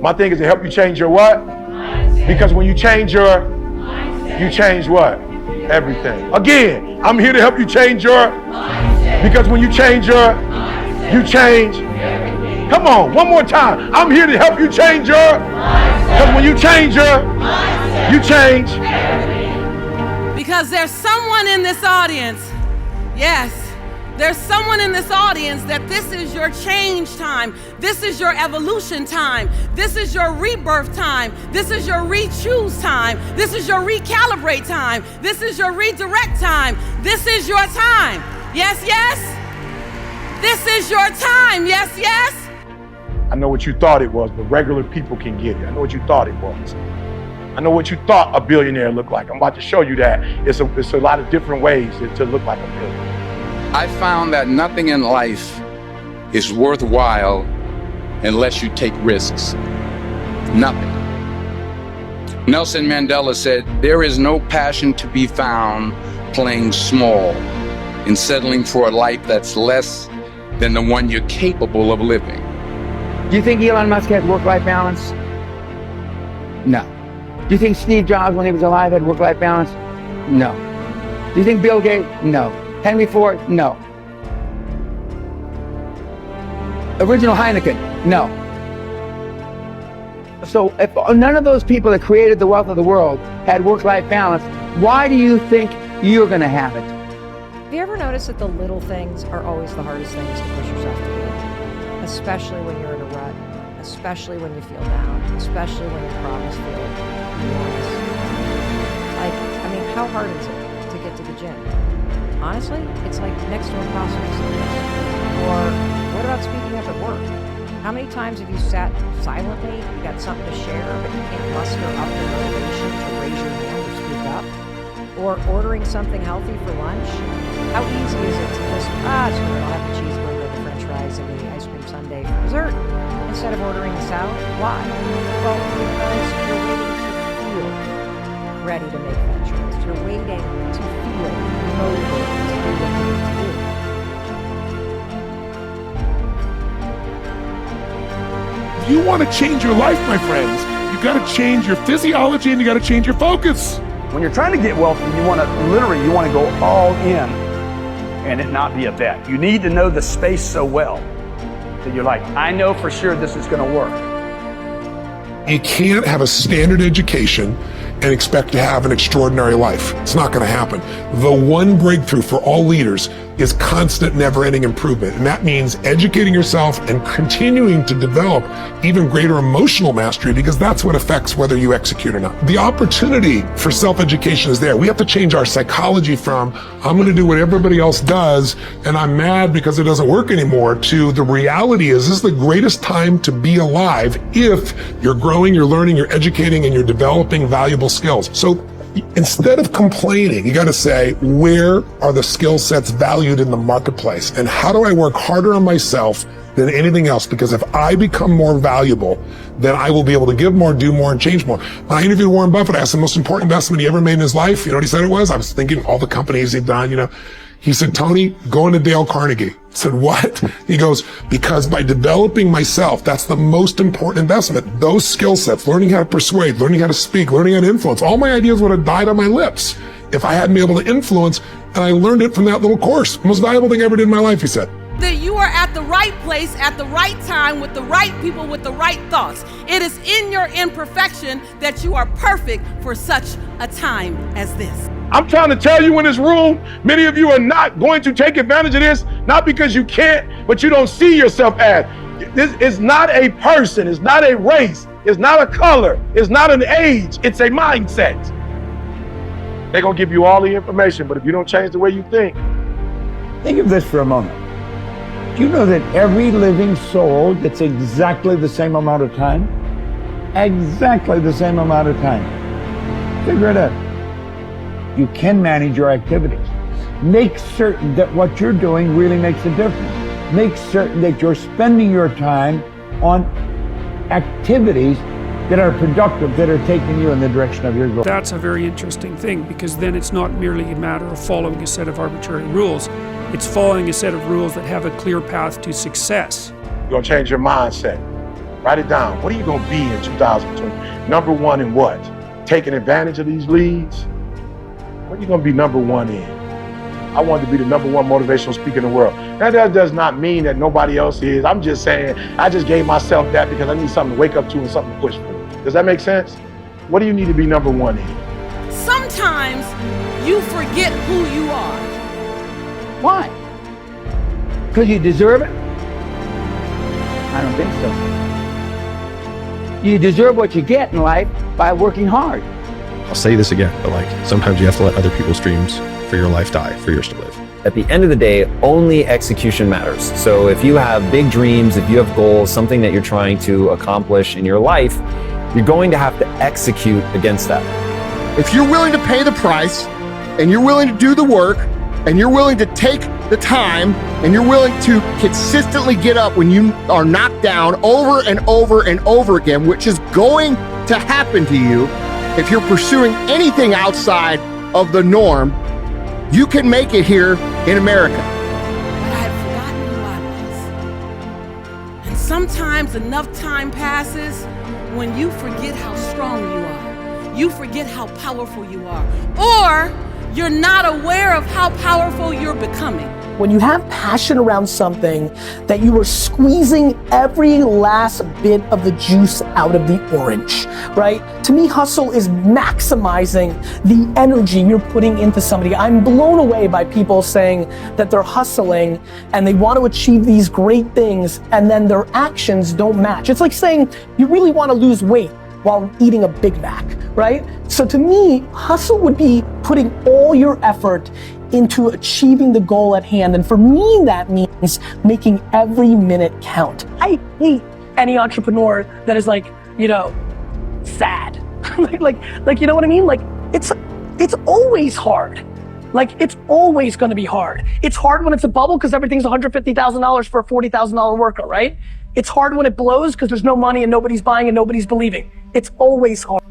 My thing is to help you change your what? Mindset. Because when you change your mindset, you change what? Everything. Again, I'm here to help you change your mindset. Because when you change your mindset, you change everything. Come on, one more time. I'm here to help you change your mindset. Because when you change your mindset, you change everything. Because there's someone in this audience, yes, there's someone in this audience that this is your change time. This is your evolution time. This is your rebirth time. This is your re-choose time. This is your recalibrate time. This is your redirect time. This is your time. Yes, yes. This is your time. Yes, yes. I know what you thought it was, but regular people can get it. I know what you thought it was. I know what you thought a billionaire looked like. I'm about to show you that. It's a lot of different ways to look like a billionaire. I found that nothing in life is worthwhile unless you take risks. Nothing. Nelson Mandela said, "There is no passion to be found playing small and settling for a life that's less than the one you're capable of living." Do you think Elon Musk had work-life balance? No. Do you think Steve Jobs, when he was alive, had work-life balance? No. Do you think Bill Gates? No. Henry Ford? No. Original Heineken? No. So if none of those people that created the wealth of the world had work-life balance, why do you think you're going to have it? Have you ever noticed that the little things are always the hardest things to push yourself to do? Especially when you're in a rut, especially when you feel down, especially when your problems feel enormous. How hard is it to get to the gym? Honestly, it's like next to impossible. Or what about speaking up at work? How many times have you sat silently, you got something to share, but you can't muster up the motivation to raise your hand or speak up? Or ordering something healthy for lunch? How easy is it to just, screw it, I'll have the cheeseburger, the french fries, and the ice cream sundae for dessert, instead of ordering a salad? Why? Well, because you're waiting to feel ready to make that choice. You're waiting to feel motivated to do what you need to do. If you want to change your life, my friends, you got to change your physiology and you got to change your focus. When you're trying to get wealthy, you want to go all in and it not be a bet. You need to know the space so well that you're like, I know for sure this is going to work. You can't have a standard education and expect to have an extraordinary life. It's not going to happen. The one breakthrough for all leaders is constant, never-ending improvement. And that means educating yourself and continuing to develop even greater emotional mastery, because that's what affects whether you execute or not. The opportunity for self-education is there. We have to change our psychology from, I'm going to do what everybody else does, and I'm mad because it doesn't work anymore, to the reality is this is the greatest time to be alive if you're growing, you're learning, you're educating, and you're developing valuable skills. So instead of complaining, you got to say, where are the skill sets valued in the marketplace? And how do I work harder on myself than anything else? Because if I become more valuable, then I will be able to give more, do more, and change more. When I interviewed Warren Buffett, I asked the most important investment he ever made in his life. You know what he said it was? I was thinking all the companies he'd done, He said, Tony, go into Dale Carnegie. I said, what? He goes, because by developing myself, that's the most important investment. Those skill sets, learning how to persuade, learning how to speak, learning how to influence, all my ideas would have died on my lips if I hadn't been able to influence, and I learned it from that little course. Most valuable thing I ever did in my life, he said. That you are at the right place at the right time with the right people with the right thoughts. It is in your imperfection that you are perfect for such a time as this. I'm trying to tell you in this room, many of you are not going to take advantage of this, not because you can't, but you don't see yourself as. This is not a person, it's not a race, it's not a color, it's not an age, it's a mindset. They're gonna give you all the information, but if you don't change the way you think. Think of this for a moment. Do you know that every living soul gets exactly the same amount of time? Exactly the same amount of time. Figure it out. You can manage your activities. Make certain that what you're doing really makes a difference. Make certain that you're spending your time on activities that are productive, that are taking you in the direction of your goal. That's a very interesting thing, because then it's not merely a matter of following a set of arbitrary rules. It's following a set of rules that have a clear path to success. You're gonna change your mindset. Write it down. What are you gonna be in 2020? Number one in what? Taking advantage of these leads? What are you gonna be number one in? I wanted to be the number one motivational speaker in the world. Now that does not mean that nobody else is. I'm just saying, I just gave myself that because I need something to wake up to and something to push for. Does that make sense? What do you need to be number one in? Sometimes you forget who you are. Why? Because you deserve it? I don't think so. You deserve what you get in life by working hard. I'll say this again, but like sometimes you have to let other people's dreams for your life die, for yours to live. At the end of the day, only execution matters. So if you have big dreams, if you have goals, something that you're trying to accomplish in your life, you're going to have to execute against that. If you're willing to pay the price, and you're willing to do the work, and you're willing to take the time, and you're willing to consistently get up when you are knocked down over and over and over again, which is going to happen to you, if you're pursuing anything outside of the norm, you can make it here in America. But I had forgotten who I was. And sometimes enough time passes when you forget how strong you are. You forget how powerful you are. Or you're not aware of how powerful you're becoming. When you have passion around something, that you are squeezing every last bit of the juice out of the orange, right? To me, hustle is maximizing the energy you're putting into somebody. I'm blown away by people saying that they're hustling and they want to achieve these great things and then their actions don't match. It's like saying you really want to lose weight while eating a Big Mac, right? So to me, hustle would be putting all your effort into achieving the goal at hand. And for me, that means making every minute count. I hate any entrepreneur that is like, you know, sad. like, you know what I mean? Like, it's always hard. Like, it's always gonna be hard. It's hard when it's a bubble because everything's $150,000 for a $40,000 worker, right? It's hard when it blows because there's no money and nobody's buying and nobody's believing. It's always hard.